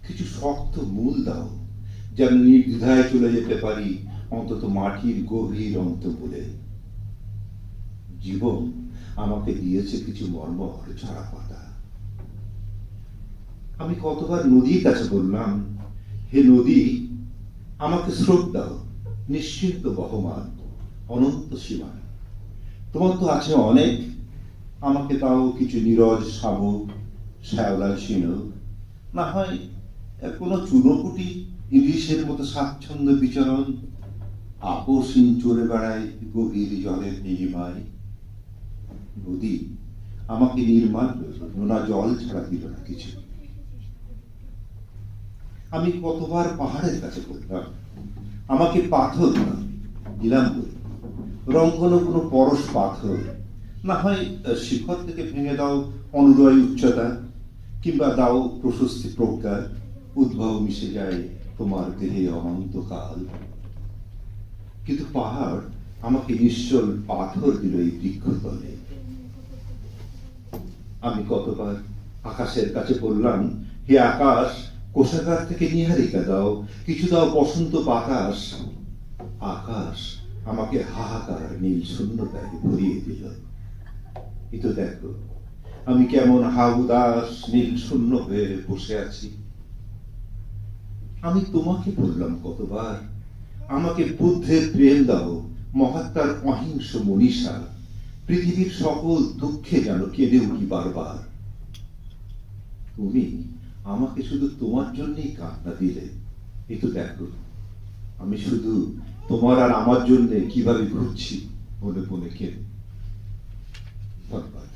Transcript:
কিছু শক্ত মূল দাও, যেন নির্দ্বিধায় চলে যেতে পারি অন্তত মাটির গভীর অন্তঃপুরে। জীবন আমাকে দিয়েছে কিছু মর্মর ঝরা পাতা। আমি কতবার নদীর কাছে বললাম, হে নদী, আমাকে স্রোত দাও, নিশ্চিন্ত বহমান, অনন্ত সীমায়। তোমার তো আছে অনেক, আমাকে দাও কিছু নীরজ শামুক, শ্যাওলার ঝিনুক, না হয় কোনো চুনোপুটি ইলিশের মতো স্বাচ্ছন্দ্য বিচরণ, আপসহীন চলে বেড়ায় গভীর জলের নীলিমায়। নদী আমাকে নির্মাল্য নোনা জল ছাড়া দিল না কিছু। আমি কতবার পাহাড়ের কাছে বললাম, আমাকে পাথর না, দিলাম রঙ্গন কোনো পরশ পাথর, না হয় শিখর থেকে ভেঙে দাও অনুদয় উচ্চতা, কিংবা দাও প্রশস্তি প্রজ্ঞার উদ্ভব মিশে যায় তোমার দেহে অনন্তকাল। কিন্তু পাহাড় আমাকে নিশ্চল পাথর দিল এই বৃক্ষতলে। আমি কতবার আকাশের কাছে বললাম, হে আকাশ, কোষাগার থেকে নিহারিকা দাও, কিছু দাও বসন্ত বাতাস। আকাশ আমাকে হাহাকার নীল শূন্যতায় ভরিয়ে দিল। কিন্তু দেখো, আমি কেমন হাউদাস নীল শূন্য হয়ে বসে আছি। আমি তোমাকে বললাম কতবার, আমাকে বুদ্ধের প্রেম দাও, মহাত্মার অহিংস মনীষা, পৃথিবীর সকল দুঃখে যেন কেঁদে উঠি বারবার। তুমি আমাকে শুধু তোমার জন্যই কান্না দিলে। কিন্তু দেখো, আমি শুধু তোমার আর আমার জন্য কিভাবে ঘুরছি মনে মনে কেঁদে। ধন্যবাদ।